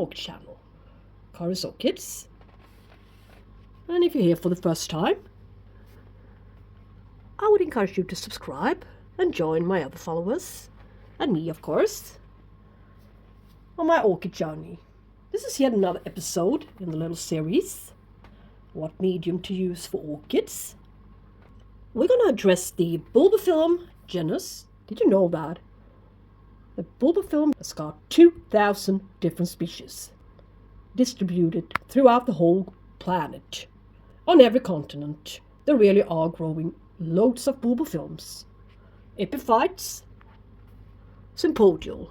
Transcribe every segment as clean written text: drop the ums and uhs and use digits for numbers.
orchid channel, Karin's Orchids. And if you're here for the first time, I would encourage you to subscribe and join my other followers, and me of course, on my orchid journey. This is yet another episode in the little series, What Medium to Use for Orchids. We're going to address the bulbophyllum genus. Did you know that? The bulbophyllum has got 2,000 different species distributed throughout the whole planet. On every continent, there really are growing loads of bulbophyllums, epiphytes, sympodial.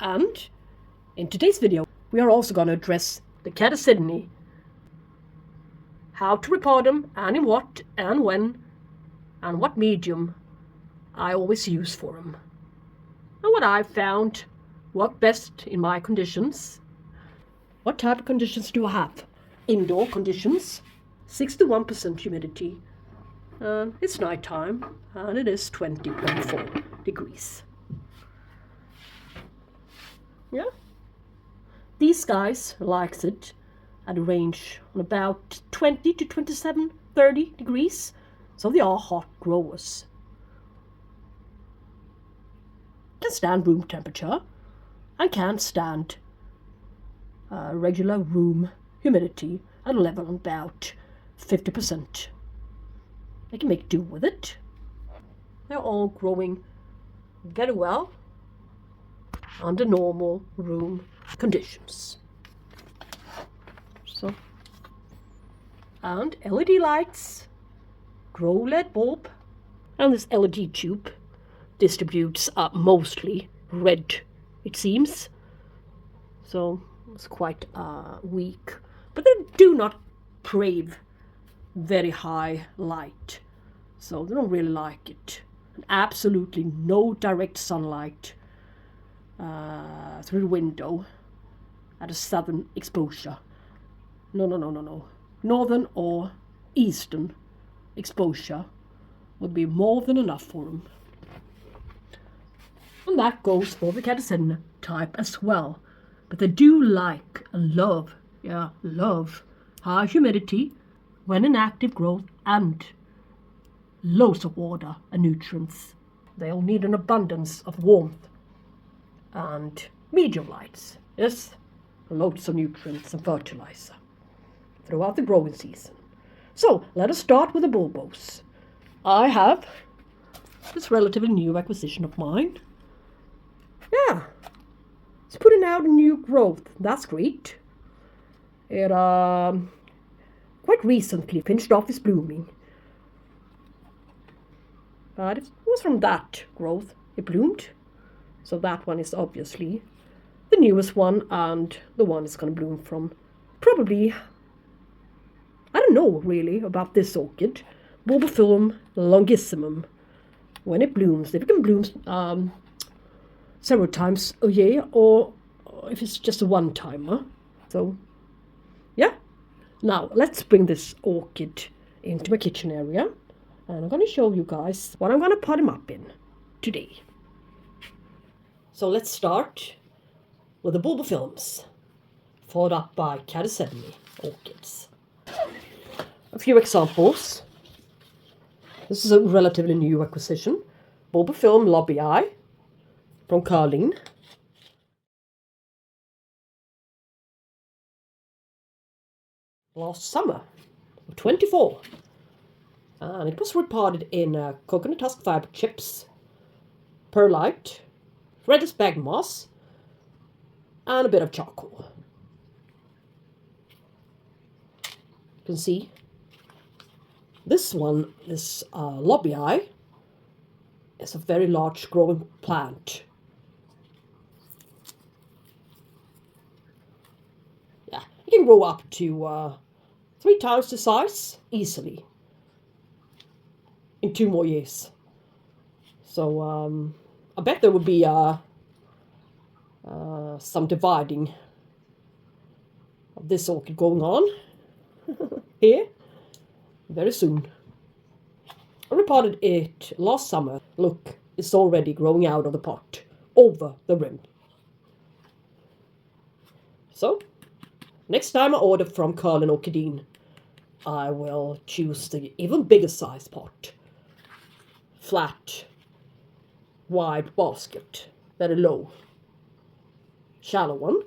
And in today's video, we are also going to address the catasetine, how to repot them, and in what and when, and what medium I always use for them, and what I've found work best in my conditions. What type of conditions do I have? Indoor conditions, 61% humidity. It's nighttime, and it is 20.4 degrees. Yeah, these guys likes it at a range on about 20 to 27, 30 degrees. So they are hot growers. Can stand room temperature and can stand regular room humidity at a level of about 50%. They can make do with it. They're all growing very well under normal room conditions. So, and LED lights, grow LED bulb, and this LED tube distributes mostly red, it seems. So it's quite weak, but they do not crave very high light, so they don't really like it. And absolutely no direct sunlight through the window at a southern exposure. No. Northern or eastern exposure would be more than enough for them. And that goes for the catasetine type as well. But they do like and love high humidity when in active growth and loads of water and nutrients. They'll need an abundance of warmth and medium lights. Yes, loads of nutrients and fertilizer throughout the growing season. So let us start with the bulbos. I have this relatively new acquisition of mine. Yeah, it's putting out a new growth. That's great. It quite recently finished off its blooming, but it was from that growth it bloomed. So that one is obviously the newest one, and the one it's going to bloom from. Probably, I don't know really about this orchid, Bulbophyllum longissimum. When it blooms, if it can bloom several times a year, or if it's just a one-timer. So, yeah. Now, let's bring this orchid into my kitchen area, and I'm going to show you guys what I'm going to pot him up in today. So let's start with the bulbophyllums, followed up by catasetine orchids. A few examples. This is a relatively new acquisition. Bulbophyllum lobbii from Karin. Last summer, 24. And it was repotted in coconut husk fiber chips, perlite, red spag moss, and a bit of charcoal. You can see this one, this lobbii, is a very large growing plant. Yeah, it can grow up to 3 times the size easily in 2 more years. So I bet there would be some dividing of this orchid going on here very soon. I repotted it last summer. Look, is already growing out of the pot over the rim. So, next time I order from Karin Orchid, I will choose the even bigger size pot. Flat, wide basket, very low, shallow one.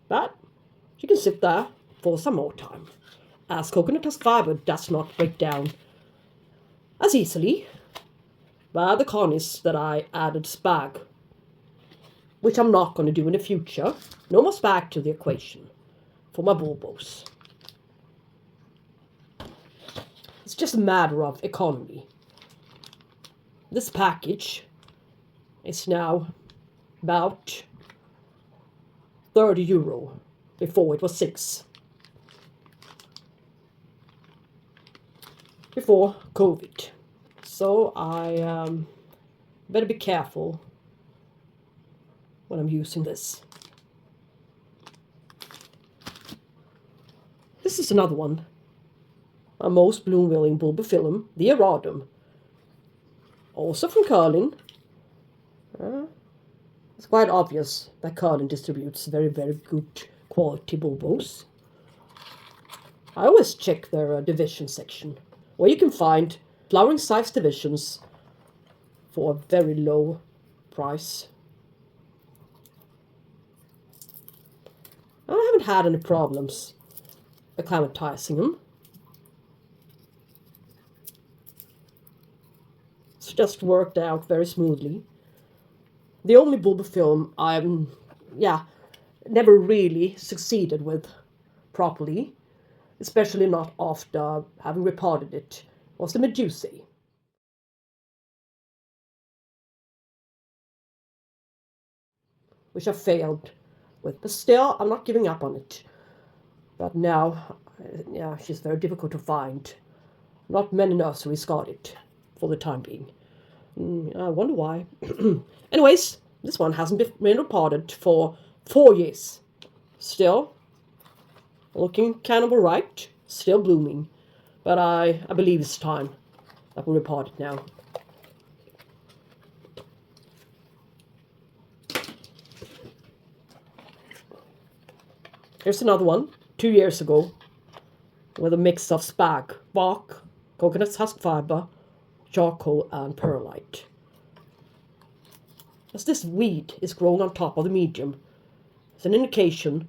But you can sit there for some more time, as coconut husk fiber does not break down as easily by the carnies that I added spag, which I'm not going to do in the future. No more spag to the equation for my bulbos. It's just a matter of economy. This package is now about €30. Before it was 6. Before COVID. So I better be careful when I'm using this. This is another one. My most bloom-willing bulbophyllum, the aradum. Also from Karin. It's quite obvious that Karin distributes very, very good quality bulbos. I always check their division section, where you can find flowering size divisions for a very low price. I haven't had any problems acclimatizing them. It's just worked out very smoothly. The only bulbophyllum I've never really succeeded with properly, especially not after having repotted it, was the medusae. Which I failed with, but still I'm not giving up on it. But now, yeah, she's very difficult to find. Not many nurseries got it for the time being. I wonder why. Anyways, this one hasn't been repotted for 4 years. Still looking kind of alright. Still blooming. But I believe it's time that we repot it now. Here's another one, 2 years ago, with a mix of spag, bark, coconut husk fiber, charcoal and perlite. As this weed is grown on top of the medium, it's an indication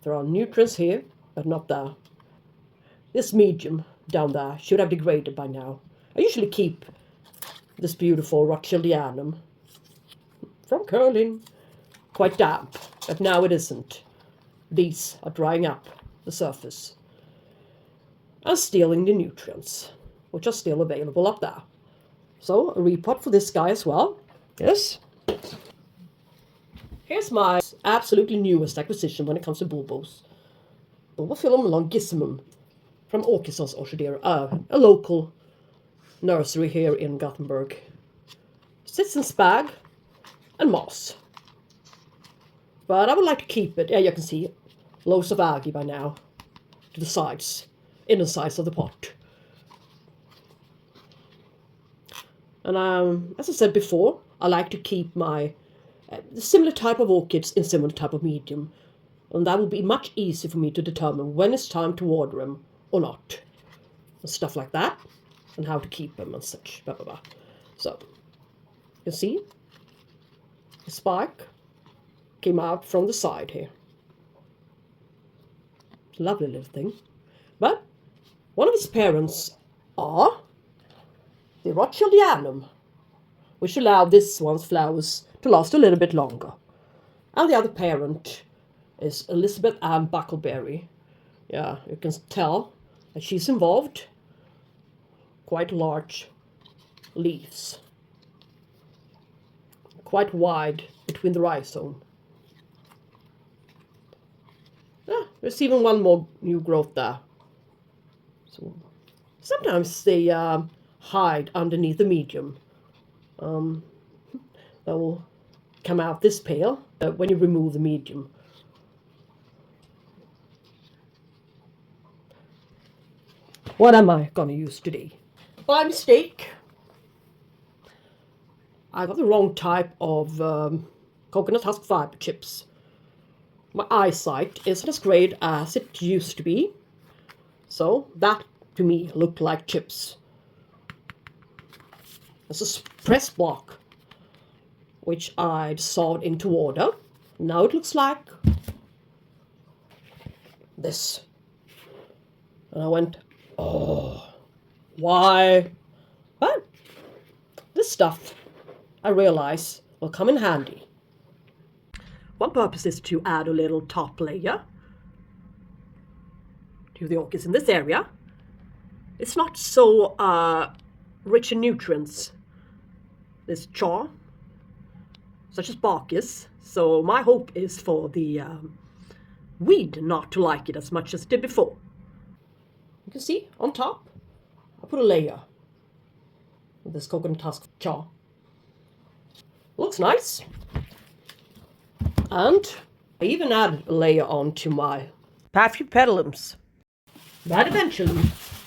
there are nutrients here, but not there. This medium down there should have degraded by now. I usually keep this beautiful Rothschildianum from Karin quite damp, but now it isn't. These are drying up the surface and stealing the nutrients, which are still available up there. So a repot for this guy as well. Yes. Here's my absolutely newest acquisition when it comes to bulbos. Bulbophyllum longissimum from Orchids Orchid, a local nursery here in Gothenburg. Sits in spag and moss. But I would like to keep it. Yeah, you can see loads of algae by now to the sides, inner sides of the pot. And as I said before, I like to keep my similar type of orchids in similar type of medium. And that will be much easier for me to determine when it's time to water them or not. And stuff like that. And how to keep them and such. Blah, blah, blah. So, you see? The spike came out from the side here. Lovely little thing. But one of its parents are the Rothschildianum, which allow this one's flowers to last a little bit longer. And the other parent is Elizabeth Ann Buckleberry. Yeah, you can tell that she's involved. Quite large leaves. Quite wide between the rhizome. Ah, there's even one more new growth there. So sometimes they hide underneath the medium. That will come out this pale when you remove the medium. What am I going to use today? by mistake, I got the wrong type of coconut husk fiber chips. My eyesight isn't as great as it used to be, so that to me looked like chips. This is press block, which I dissolved into water. Now it looks like this. And I went, oh, why? But this stuff, I realize, will come in handy. One purpose is to add a little top layer to the orchids in this area. It's not so rich in nutrients, this char, such as bark is. So my hope is for the weed not to like it as much as it did before. You can see on top, I put a layer of this coconut husk char. Looks nice. And I even added a layer onto my bulbophyllums. But eventually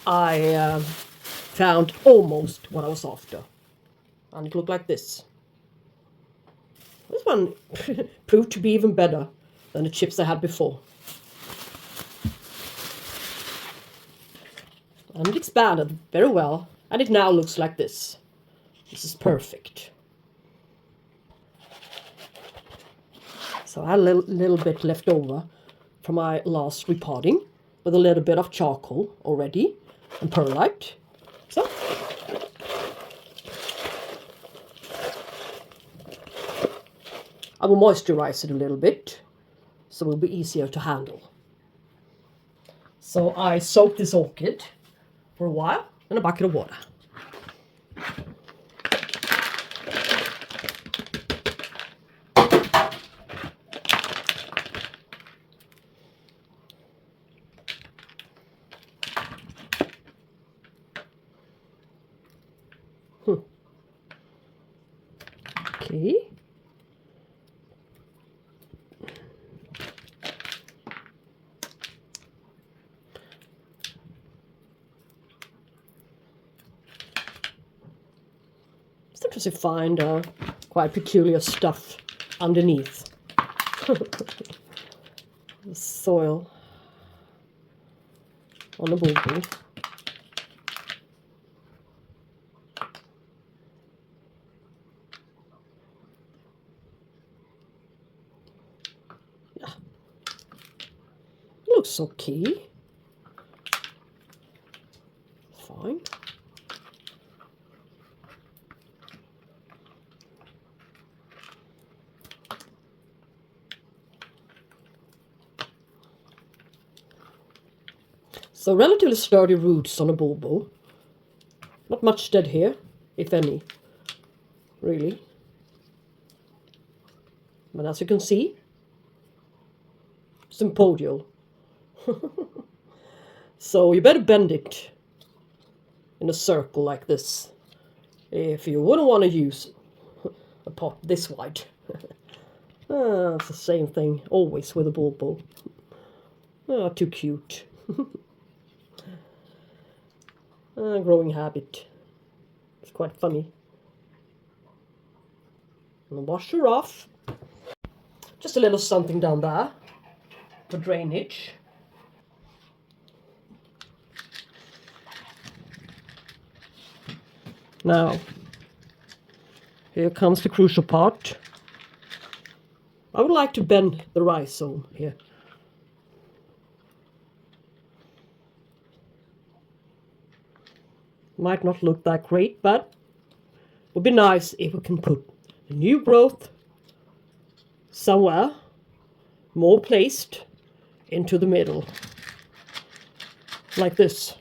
I found almost what I was after. And it looked like this. This one proved to be even better than the chips I had before. And it expanded very well, and it now looks like this. This is perfect. So I had a little bit left over from my last repotting with a little bit of charcoal already and perlite. So I will moisturize it a little bit so it will be easier to handle. So I soaked this orchid for a while in a bucket of water. Okay. Sometimes you find quite peculiar stuff underneath. The soil on the bulbophyllum. Yeah, looks okay. Fine. So relatively sturdy roots on a bulbo. Not much dead here, if any, really. But as you can see, sympodial. So you better bend it in a circle like this if you wouldn't want to use a pot this wide. It's the same thing always with a bulbo. Oh, too cute. Growing habit. It's quite funny. And wash her off. Just a little something down there for drainage. Now, here comes the crucial part. I would like to bend the rhizome here. Might not look that great, but it would be nice if we can put a new growth somewhere more placed into the middle, like this.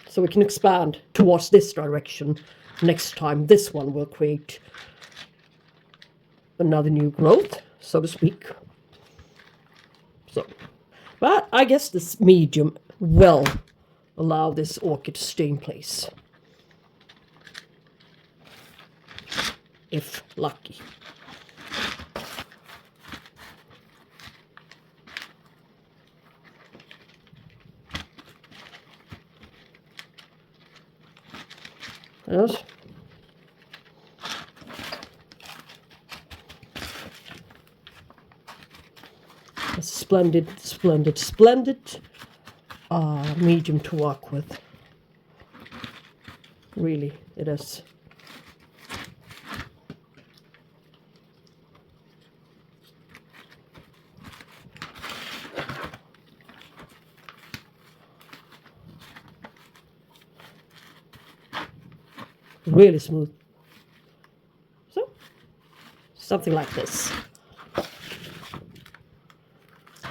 So we can expand towards this direction. Next time this one will create another new growth, so to speak. So, but I guess this medium will allow this orchid to stay in place, if lucky. Yes. A splendid, splendid, splendid medium to work with. Really, it is. Really smooth. So, something like this.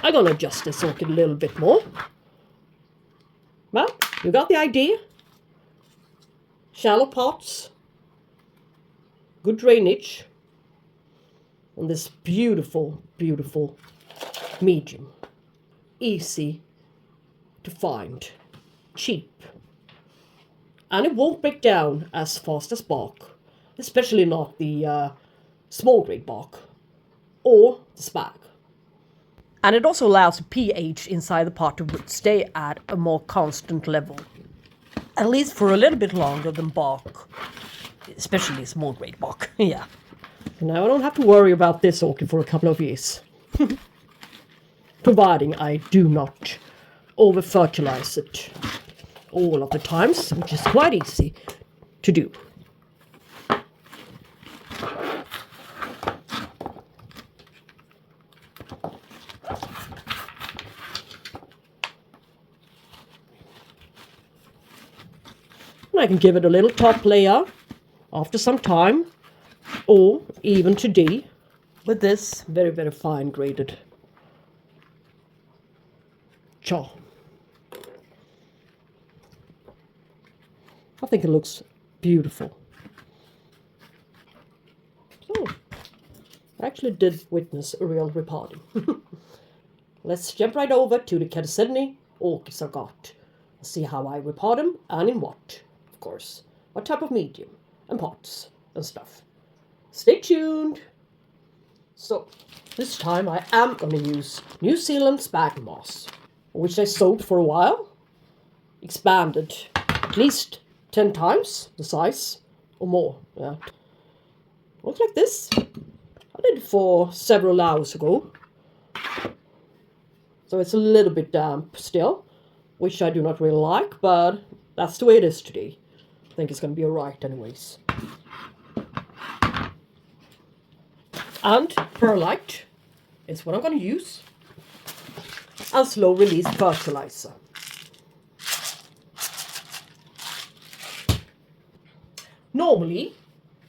I'm gonna adjust this orchid a little bit more. Well, you got the idea. Shallow pots, good drainage, and this beautiful, beautiful medium. Easy to find, cheap. And it won't break down as fast as bark, especially not the small grade bark or the spag. And it also allows the pH inside the pot to stay at a more constant level, at least for a little bit longer than bark, especially small grade bark. Yeah. Now I don't have to worry about this orchid for a couple of years, providing I do not over fertilize it all of the times, which is quite easy to do. And I can give it a little top layer after some time, or even today, with this very, very fine graded chalk. I think it looks beautiful. So, I actually did witness a real repotting. Let's jump right over to the catasetum orchids I got. See how I repot them and in what, of course. What type of medium and pots and stuff. Stay tuned. So, this time I am going to use New Zealand spag moss, which I sowed for a while. Expanded at least 10 times the size or more. Yeah. Looks like this. I did it for several hours ago. So it's a little bit damp still, which I do not really like, but that's the way it is today. I think it's going to be alright anyways. And perlite is what I'm going to use. And slow release fertilizer. Normally,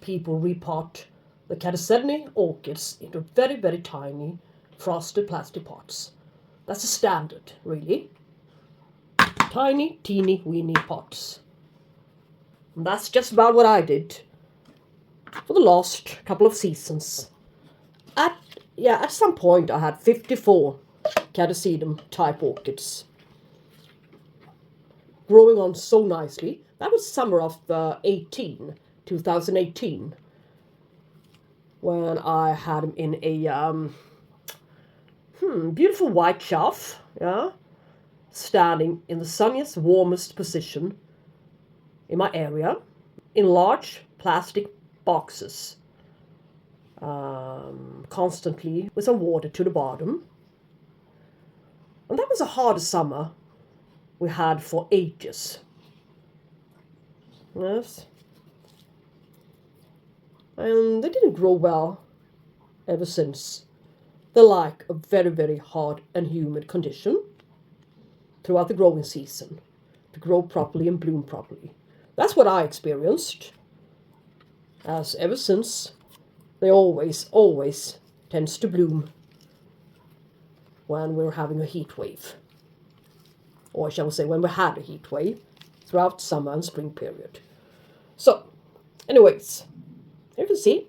people repot the catasetum orchids into very, very tiny frosted plastic pots. That's a standard, really. Tiny, teeny, weeny pots. And that's just about what I did for the last couple of seasons. At some point I had 54 catasetum type orchids growing on so nicely. That was summer of 2018, when I had them in a beautiful white shelf, yeah, standing in the sunniest, warmest position in my area, in large plastic boxes, constantly with some water to the bottom. And that was the hardest summer we had for ages. Yes. And they didn't grow well ever since. They like a very, very hot and humid condition throughout the growing season to grow properly and bloom properly. That's what I experienced. As ever since, they always tends to bloom when we're having a heat wave. Or shall we say, when we had a heat wave throughout summer and spring period. So, anyways, you can see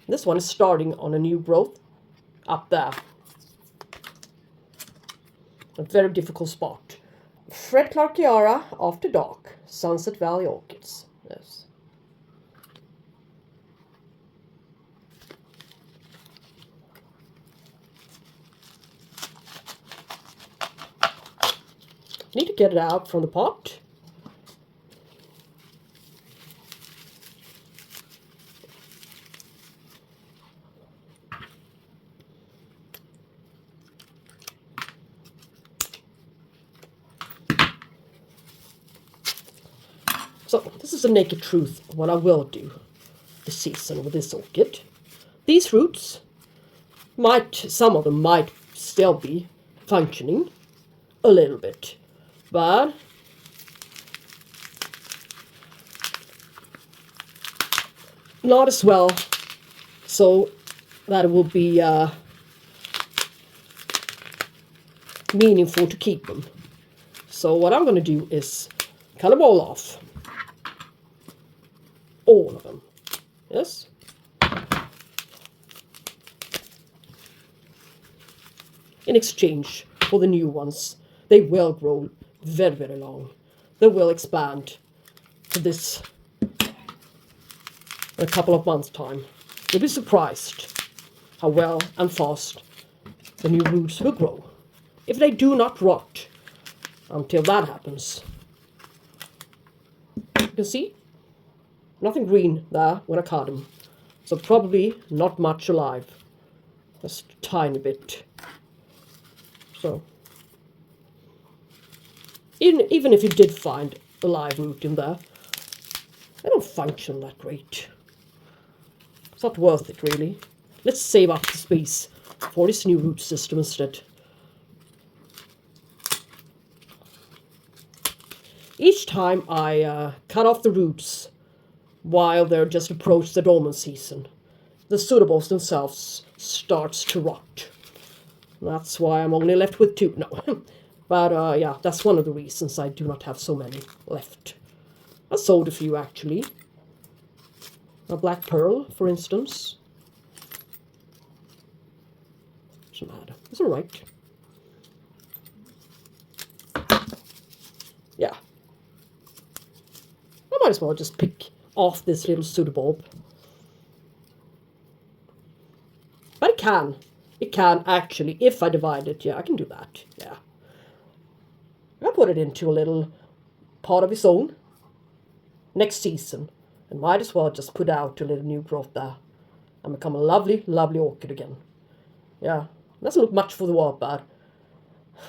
this one is starting on a new growth up there. A very difficult spot. Fred Clarkiara After Dark, Sunset Valley Orchids. Yes. Need to get it out from the pot. So this is the naked truth of what I will do this season with this orchid. These roots some of them might still be functioning a little bit, but not as well, so that it will be meaningful to keep them. So what I'm going to do is cut them all off. All of them. Yes. In exchange for the new ones, they will grow very, very long. They will expand to this in a couple of months' time. You'll be surprised how well and fast the new roots will grow. If they do not rot until that happens. You can see nothing green there when I cut them. So probably not much alive. Just a tiny bit. So even if you did find a live root in there, they don't function that great. It's not worth it, really. Let's save up the space for this new root system instead. Each time I cut off the roots while they're just approached the dormant season, the pseudobulbs themselves starts to rot. That's why I'm only left with 2. No. But yeah, that's one of the reasons I do not have so many left. I sold a few, actually. A black pearl, for instance. Doesn't matter. It's all right. Yeah. I might as well just pick off this little pseudobulb. But it can. It can, actually. If I divide it, yeah, I can do that. Yeah. I'll put it into a little pot of its own next season. And might as well just put out a little new growth there. And become a lovely, lovely orchid again. Yeah. Doesn't look much for the world, but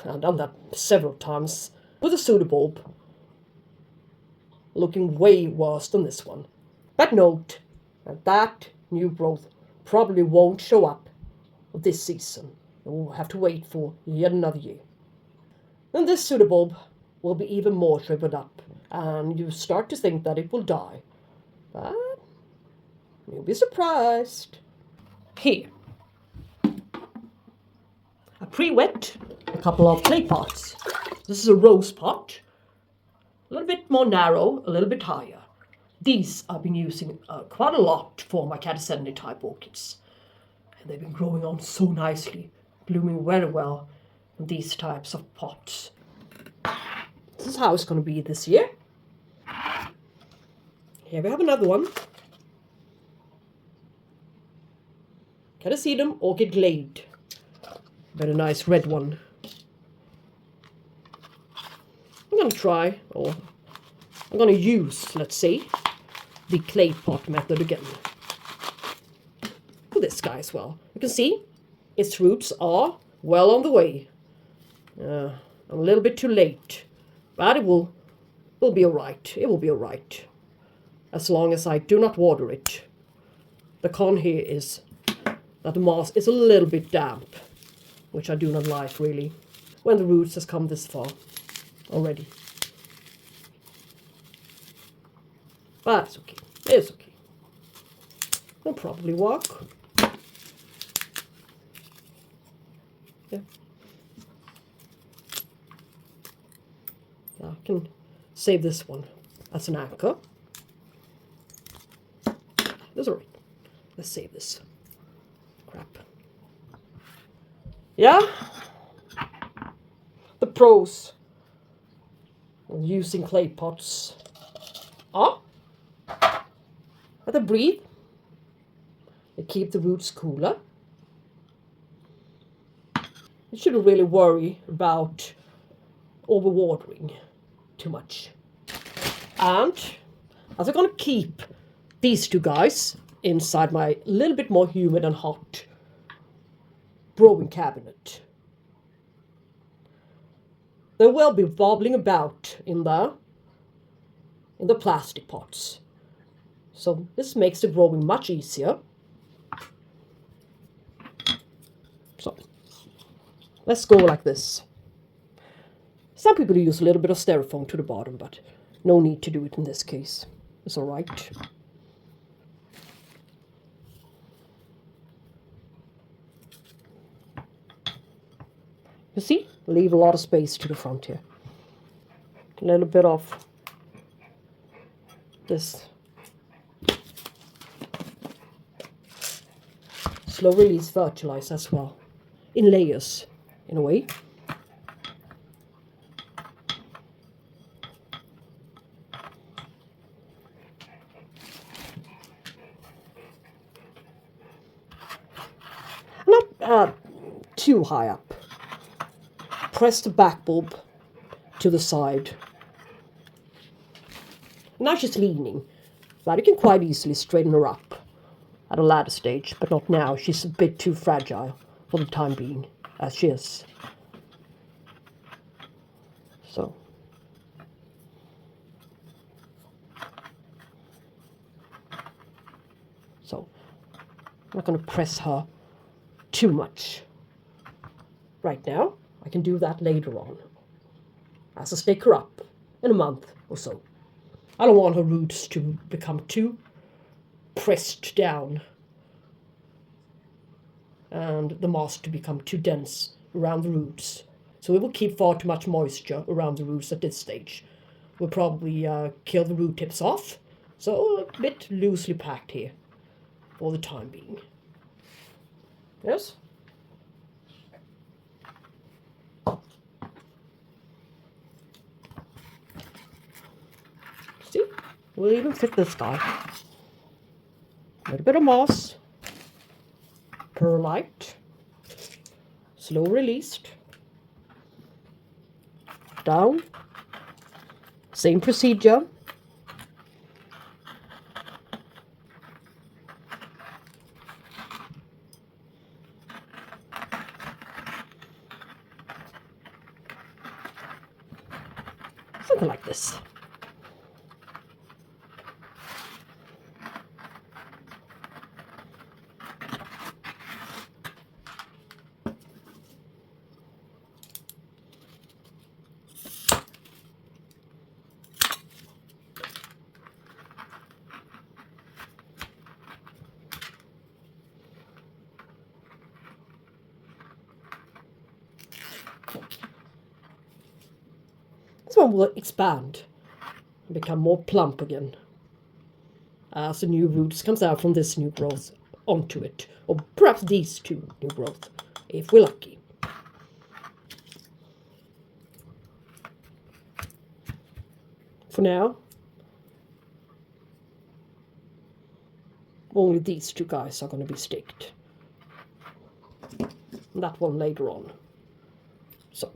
I've done that several times with a pseudobulb. Looking way worse than this one. But note that new growth probably won't show up this season. We'll have to wait for yet another year. Then this pseudobulb will be even more shriveled up, and you start to think that it will die. But you'll be surprised. Here, I pre-wet a couple of clay pots. This is a rose pot, a little bit more narrow, a little bit higher. These I've been using quite a lot for my catasetum type orchids. And they've been growing on so nicely, blooming very well in these types of pots. This is how it's going to be this year. Here we have another one. Catasetum Orchid Glade. Very nice red one. I'm going to try, or I'm going to use, let's say, the clay pot method again. For this guy as well. You can see its roots are well on the way. I'm a little bit too late, but it will be alright. It will be alright. As long as I do not water it. The con here is that the moss is a little bit damp, which I do not like really, when the roots has come this far already. But it's okay. It's okay. It'll probably work. Yeah. I can save this one as an anchor. That's alright. Let's save this crap. Yeah. The pros of using clay pots are that they breathe. They keep the roots cooler. You shouldn't really worry about overwatering too much. And as I'm going to keep these two guys inside my little bit more humid and hot brewing cabinet, they will be wobbling about in there in the plastic pots. So this makes the growing much easier. So let's go like this. Some people use a little bit of styrofoam to the bottom, but no need to do it in this case. It's all right. You see? Leave a lot of space to the front here. A little bit of this slow release fertilizer as well, in layers, in a way. Not too high up. Press the back bulb to the side. Now she's leaning, but you can quite easily straighten her up at a later stage, but not now. She's a bit too fragile for the time being, as she is. So. I'm not going to press her too much right now. I can do that later on, as I stick her up in a month or so. I don't want her roots to become too pressed down and the moss to become too dense around the roots. So it will keep far too much moisture around the roots at this stage. We'll probably kill the root tips off, so a bit loosely packed here for the time being. Yes? See? We'll even fit this guy. A little bit of moss. Perlite. Slow released. Down. Same procedure. Something like this. This one will expand and become more plump again as the new roots comes out from this new growth onto it, or perhaps these two new growth, if we're lucky. For now, only these two guys are going to be staked, and that one later on. So,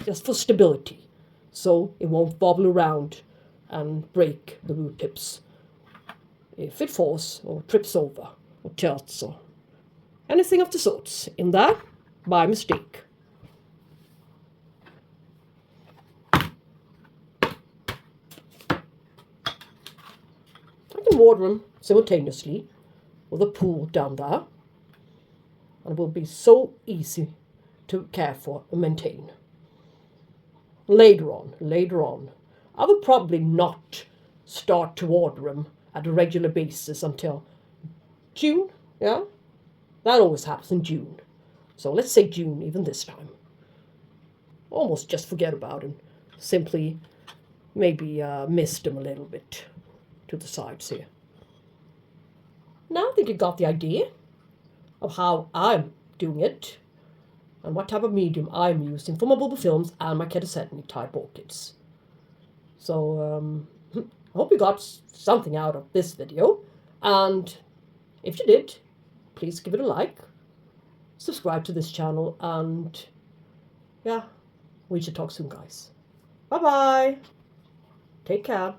just for stability, so it won't bobble around and break the root tips if it falls or trips over or tilts or anything of the sorts in there by mistake. I can water them simultaneously with a pool down there, and it will be so easy to care for and maintain. Later on, I will probably not start to water them at a regular basis until June, yeah? That always happens in June. So let's say June even this time. Almost just forget about them. Simply maybe mist them a little bit to the sides here. Now I think you got the idea of how I'm doing it and what type of medium I'm using for my bulbophyllums and my catasetum type orchids. So I hope you got something out of this video, and if you did, please give it a like, subscribe to this channel, and yeah, we should talk soon, guys. Bye bye. Take care.